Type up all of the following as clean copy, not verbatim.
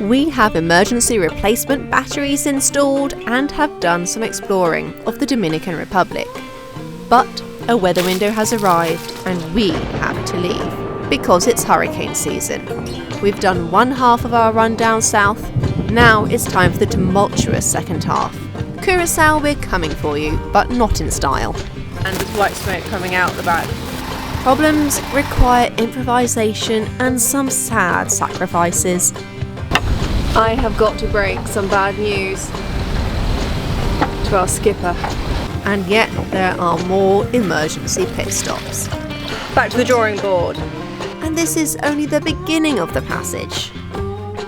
We have emergency replacement batteries installed and have done some exploring of the Dominican Republic. But a weather window has arrived and we have to leave because it's hurricane season. We've done one half of our run down south. Now it's time for the tumultuous second half. Curacao, we're coming for you, but not in style. And there's white smoke coming out the back. Problems require improvisation and some sad sacrifices. I have got to break some bad news to our skipper. And yet there are more emergency pit stops. Back to the drawing board. And this is only the beginning of the passage.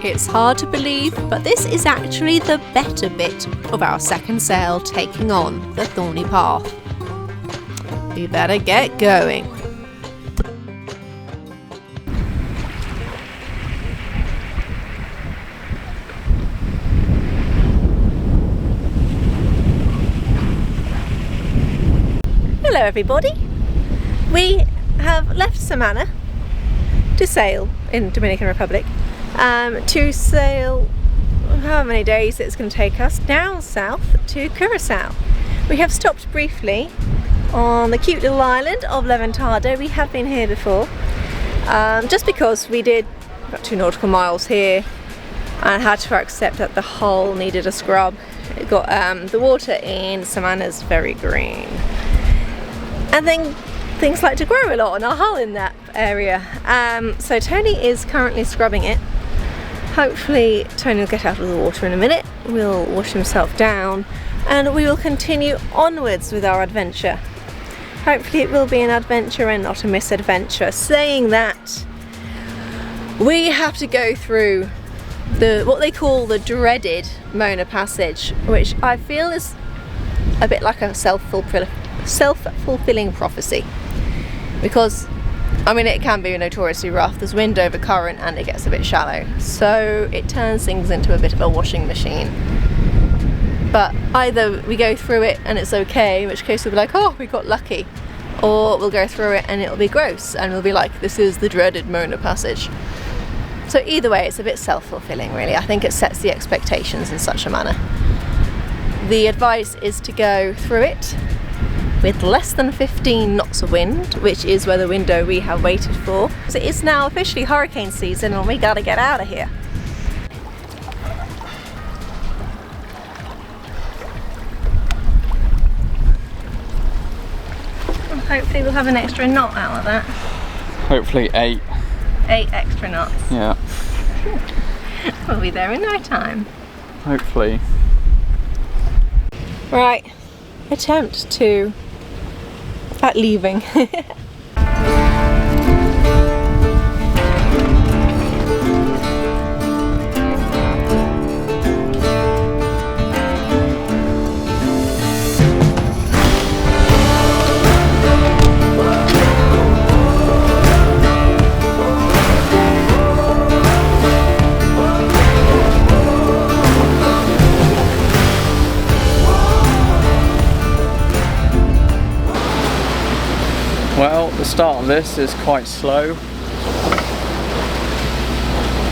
It's hard to believe, but this is actually the better bit of our second sail taking on the thorny path. We better get going. Hello everybody. We have left Samana to sail in Dominican Republic. To sail however many days it's going to take us down south to Curacao. We have stopped briefly on the cute little island of Levantado. We have been here before, just because we did about 2 nautical miles here and had to accept that the hull needed a scrub. It got the water in Samana's very green, and then things like to grow a lot on our hull in that area. So Tony is currently scrubbing it. Hopefully Tony will get out of the water in a minute, will wash himself down, and we will continue onwards with our adventure. Hopefully it will be an adventure and not a misadventure. Saying that, we have to go through what they call the dreaded Mona Passage, which I feel is a bit like a self-fulfilling prophecy, because I mean it can be notoriously rough. There's wind over current and it gets a bit shallow, so it turns things into a bit of a washing machine. But either we go through it and it's okay, in which case we'll be like, oh, we got lucky, or we'll go through it and it'll be gross and we'll be like, this is the dreaded Mona Passage. So either way, it's a bit self-fulfilling really. I think it sets the expectations in such a manner. The advice is to go through it with less than 15 knots of wind, which is where the window we have waited for. So it's now officially hurricane season and we gotta get out of here. Well, hopefully we'll have an extra knot out of that. Hopefully 8. 8 extra knots. Yeah. We'll be there in no time. Hopefully. Right, attempt to at leaving. Well, the start of this is quite slow.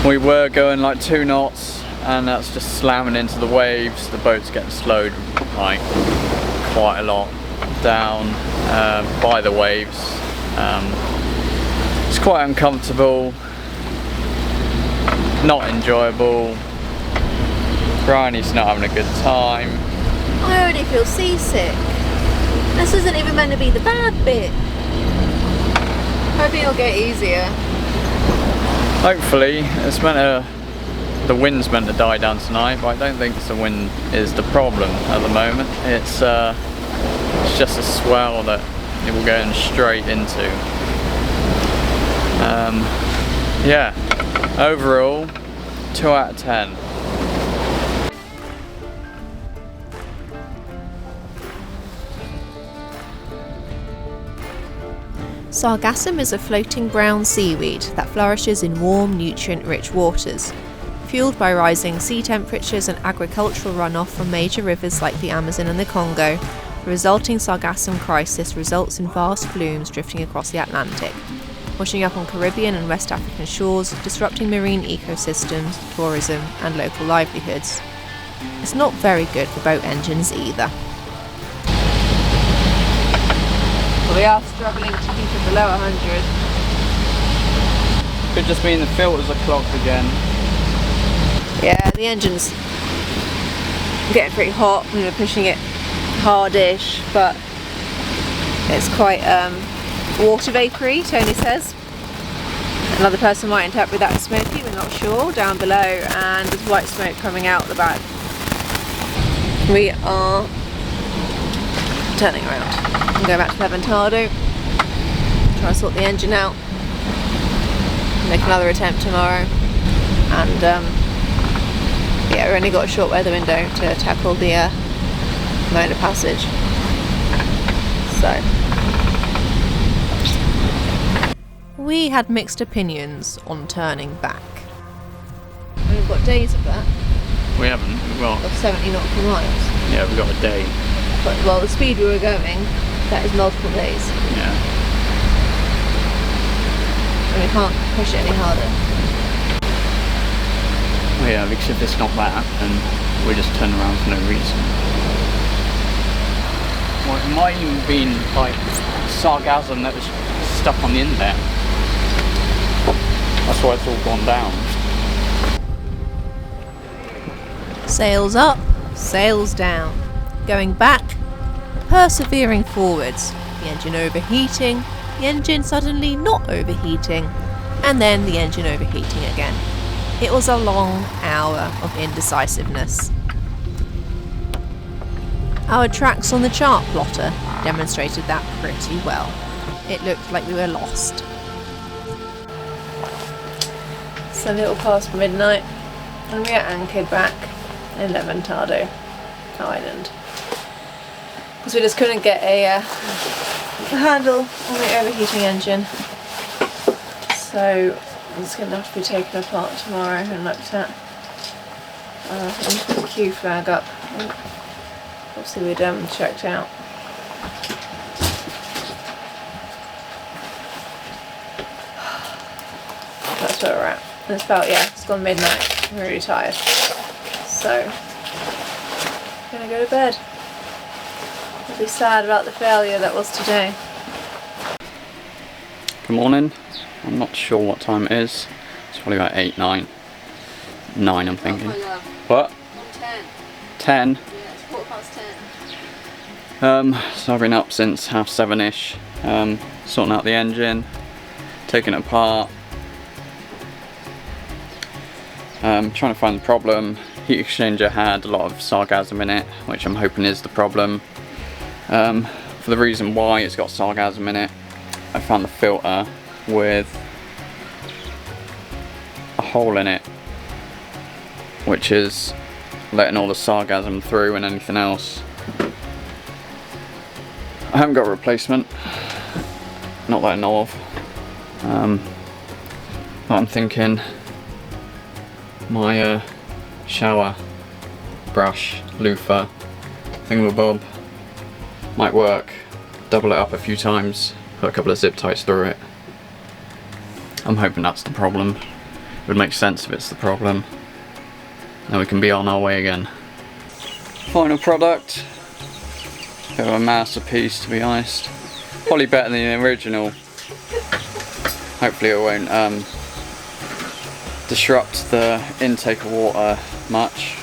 We were going like 2 knots and that's just slamming into the waves. The boat's getting slowed like quite a lot down by the waves. It's quite uncomfortable, not enjoyable. Bryony's not having a good time. I already feel seasick. This isn't even meant to be the bad bit. Hoping it'll get easier. Hopefully. The wind's meant to die down tonight, but I don't think the wind is the problem at the moment. It's just a swell that we're going straight into. Yeah, overall 2 out of 10. Sargassum is a floating brown seaweed that flourishes in warm, nutrient-rich waters. Fueled by rising sea temperatures and agricultural runoff from major rivers like the Amazon and the Congo, the resulting sargassum crisis results in vast blooms drifting across the Atlantic. washing up on Caribbean and West African shores, disrupting marine ecosystems, tourism and local livelihoods. It's not very good for boat engines either. But we are struggling to keep it below 100. Could just mean the filters are clogged again. Yeah, the engine's getting pretty hot. We were pushing it hardish, but it's quite water vapoury, Tony says. Another person might interpret that as smoky, we're not sure, down below, and there's white smoke coming out the back. We are turning around and going back to Levantado, try to sort the engine out, make another attempt tomorrow, and yeah, we've only got a short weather window to tackle the Mona Passage, so we had mixed opinions on turning back. We've got days of that. We haven't. We've got Of 70 nautical miles. Yeah, we've got a day. But well, the speed we were going, that is multiple days, Yeah. and we can't push it any harder. Well, yeah, because if it's not that, then we just turn around for no reason. Well, it might even been like sargassum that was stuck on the end there. That's why it's all gone down. Sails up, sails down. Going back, persevering forwards. The engine overheating, the engine suddenly not overheating, and then the engine overheating again. It was a long hour of indecisiveness. Our tracks on the chart plotter demonstrated that pretty well. It looked like we were lost. It's a little past midnight, and we are anchored back in Levantado Island, because we just couldn't get a handle on the overheating engine, so it's going to have to be taken apart tomorrow and looked at. And put the Q flag up. Obviously we'd checked out. That's where we're at. And it's about, yeah, it's gone midnight. I'm really tired. So, I'm gonna go to bed. I'll be sad about the failure that was today. Good morning. I'm not sure what time it is. It's probably about 8, 9. 9 I'm thinking. What? 10. 10? Yeah, it's 10:15. So I've been up since 7:30ish, sorting out the engine, taking it apart, trying to find the problem. Heat exchanger had a lot of sargassum in it, which I'm hoping is the problem. For the reason why it's got sargassum in it, I found the filter with a hole in it, which is letting all the sargassum through and anything else. I haven't got a replacement, not that I know of. But I'm thinking my shower brush, loofah, thingamabob might work. Double it up a few times, put a couple of zip ties through it. I'm hoping that's the problem. It would make sense if it's the problem. Then we can be on our way again. Final product. Bit of a masterpiece, to be honest. Probably better than the original. Hopefully it won't disrupt the intake of water much.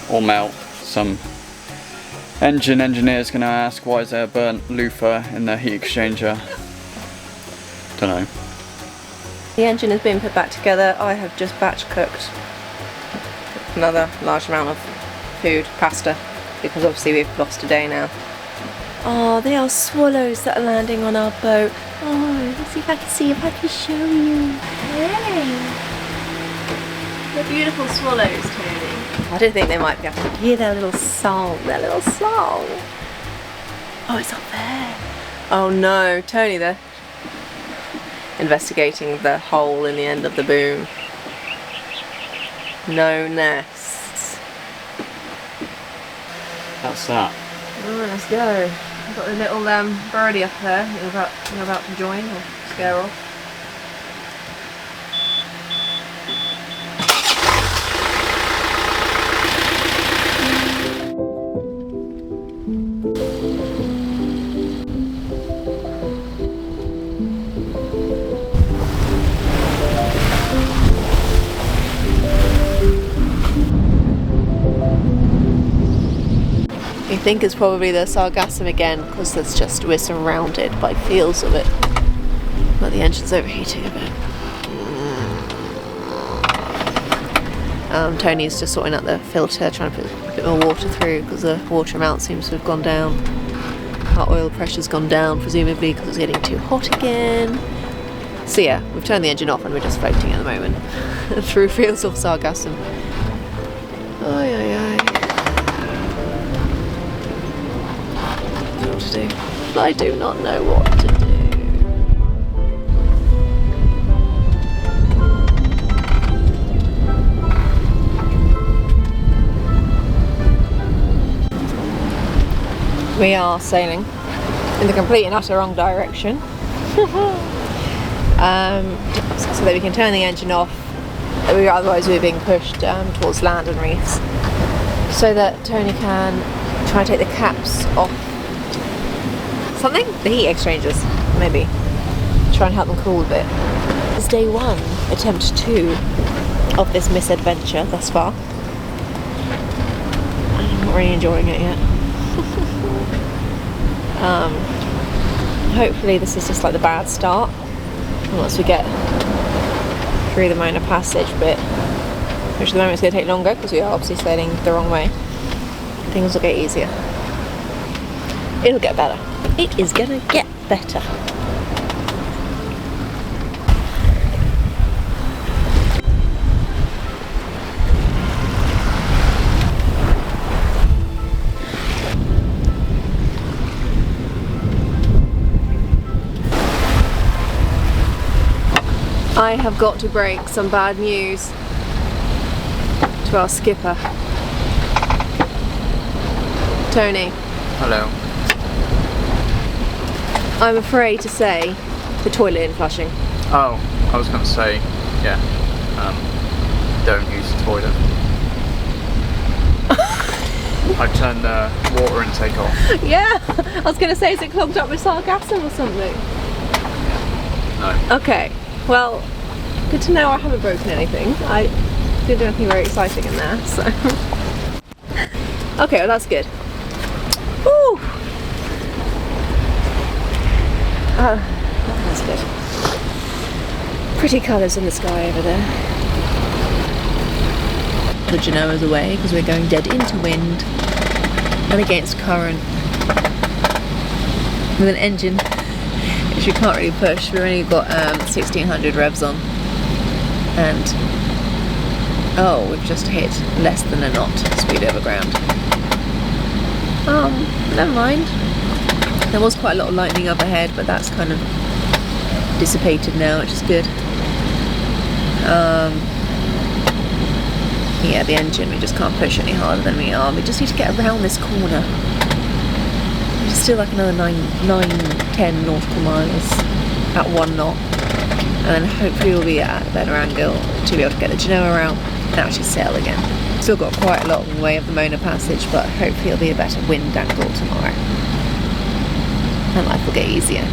Or melt. Some engineer's gonna ask, why is there a burnt loofah in the heat exchanger? Don't know. The engine has been put back together. I have just batch cooked another large amount of food, pasta, because obviously we've lost a day now. Oh, they are swallows that are landing on our boat. Oh, let's see if I can show you. Hey! They're beautiful swallows, Tony. I don't think they might be able to hear their little song. Oh, it's up there. Oh no, Tony, they're investigating the hole in the end of the boom. No nests. That's that. Oh, let's go. I've got the little birdie up there. You're about to join or scare off. I think it's probably the sargassum again, because we're surrounded by fields of it. But the engine's overheating a bit. Tony's just sorting out the filter, trying to put a bit more water through because the water amount seems to have gone down. Our oil pressure's gone down, presumably because it's getting too hot again. So yeah, we've turned the engine off and we're just floating at the moment through fields of sargassum. Ay, ay, ay. What to do? I do not know what to do. We are sailing in the complete and utter wrong direction. So that we can turn the engine off. Otherwise we're being pushed towards land and reefs. So that Tony can try and take the caps off something? The heat exchangers, maybe. Try and help them cool a bit. It's day 1, attempt 2 of this misadventure thus far. I'm not really enjoying it yet. Hopefully this is just like the bad start. And once we get through the minor passage bit, which at the moment is going to take longer because we are obviously sailing the wrong way, things will get easier. It'll get better. It is going to get better. I have got to break some bad news to our skipper. Tony. Hello. I'm afraid to say the toilet isn't flushing. Oh, I was going to say, yeah, don't use the toilet. I turned the water intake off. Yeah, I was going to say, is it clogged up with sargassum or something? No. Okay, well, good to know I haven't broken anything. I didn't do anything very exciting in there, so. Okay, well that's good. Woo! That's good. Pretty colours in the sky over there. The Genoa's away because we're going dead into wind and against current with an engine which we can't really push. We've only got 1600 revs on, and oh, we've just hit less than a knot speed over ground. Never mind. There was quite a lot of lightning up ahead, but that's kind of dissipated now, which is good. Yeah, the engine, we just can't push any harder than we are. We just need to get around this corner. It's still like another 9-10 nautical miles at 1 knot. And then hopefully we'll be at a better angle to be able to get the Genoa out and actually sail again. Still got quite a long way of the Mona Passage, but hopefully it'll be a better wind angle tomorrow. And life will get easier.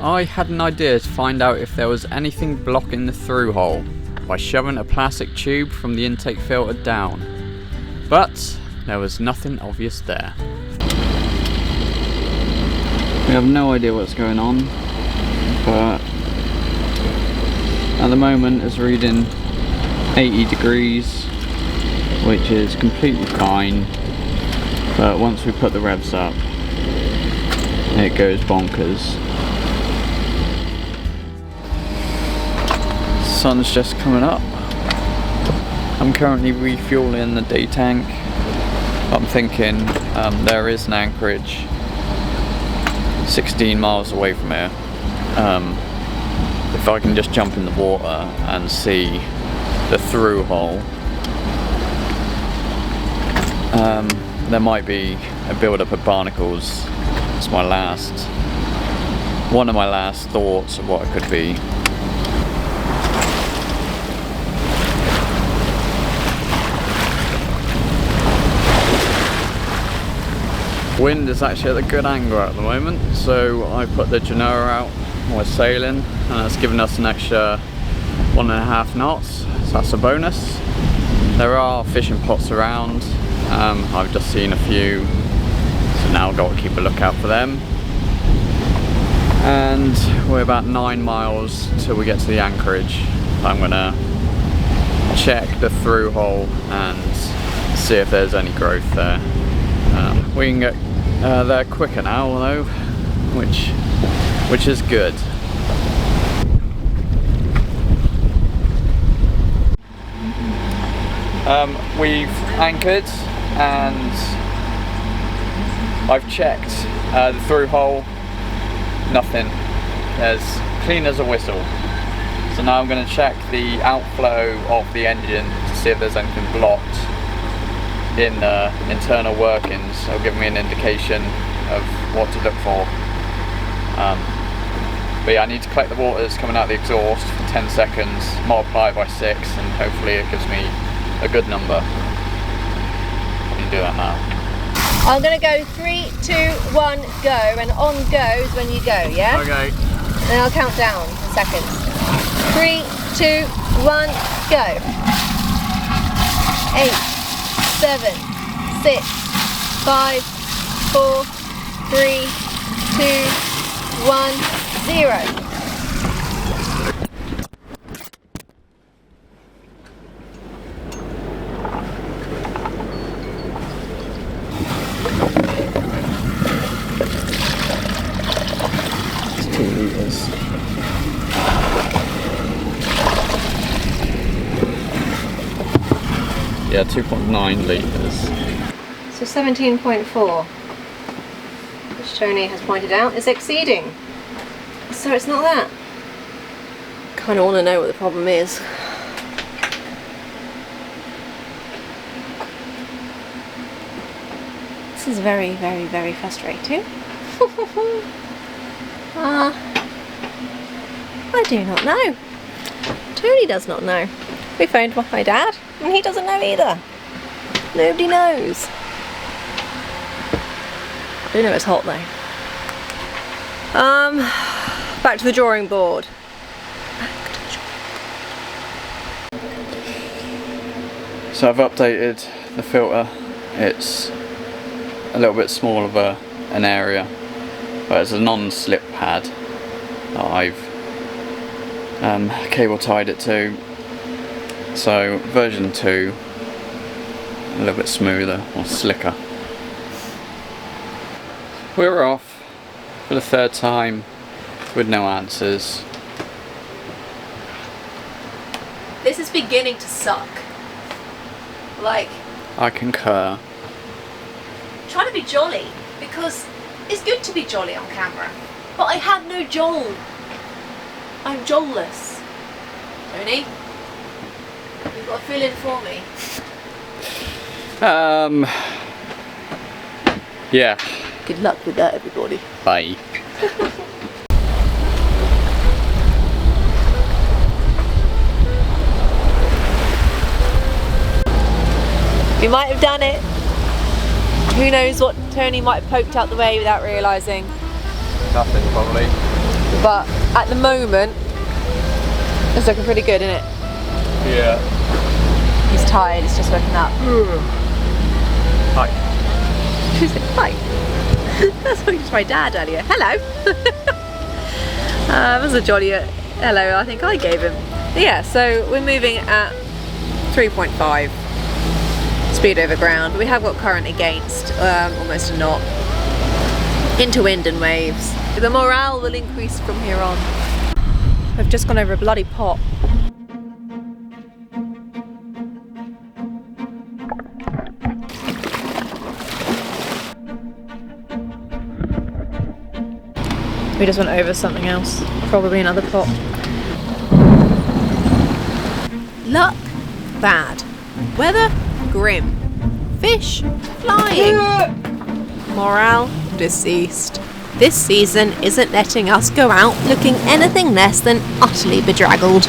I had an idea to find out if there was anything blocking the through hole by shoving a plastic tube from the intake filter down, but there was nothing obvious there. We have no idea what's going on, but at the moment it's reading 80 degrees, which is completely fine, but once we put the revs up it goes bonkers. Sun's just coming up. I'm currently refueling the day tank. I'm thinking there is an anchorage 16 miles away from here, if I can just jump in the water and see the through hole, there might be a build-up of barnacles. It's one of my last thoughts of what it could be. Wind is actually at a good angle at the moment, so I put the genoa out while sailing, and it's given us an extra 1.5 knots, so that's a bonus. There are fishing pots around, I've just seen a few, so now I've got to keep a lookout for them. And we're about 9 miles till we get to the anchorage. I'm gonna check the through hole and see if there's any growth there. We can get there quicker now though, which is good. We've anchored and I've checked the through hole, nothing. There's clean as a whistle. So now I'm going to check the outflow of the engine to see if there's anything blocked in the internal workings. It'll give me an indication of what to look for. But yeah, I need to collect the water that's coming out of the exhaust for 10 seconds, multiply it by 6, and hopefully it gives me a good number. I can do that now. I'm gonna go 3, 2, 1, go, and on goes when you go, yeah? Okay. And I'll count down in seconds. 3, 2, 1, go. 8, 7, 6, 5, 4, 3, 2, 1, 0. It's 2 litres. Yeah, 2.9 litres. So 17.4, which Tony has pointed out is exceeding. So it's not that. Kind of want to know what the problem is. This is very, very, very frustrating. I do not know. Tony does not know. We phoned my dad and he doesn't know either. Nobody knows. I do know it's hot though. Back to the drawing board. So I've updated the filter. It's a little bit smaller of an area, but it's a non-slip pad that I've cable tied it to. So version 2, a little bit smoother or slicker. We're off for the 3rd time with no answers. This is beginning to suck. Like, I concur. I'm trying to be jolly because it's good to be jolly on camera, but I have no joel. I'm jolless. Tony, you've got a fill-in for me. Yeah. Good luck with that, everybody. Bye. We might have done it. Who knows what Tony might have poked out the way without realising. Nothing probably. But at the moment, it's looking pretty good, isn't it? Yeah. He's tired, he's just woken up. Hi. She said, hi. That's talking to my dad earlier. Hello. That was a jolly hello I think I gave him. Yeah, so we're moving at 3.5 speed over ground. We have got current against, almost a knot, into wind and waves. The morale will increase from here on. We've just gone over a bloody pot. We just went over something else, probably another pot. Luck bad. Weather grim. Fish flying. Morale deceased. This season isn't letting us go out looking anything less than utterly bedraggled.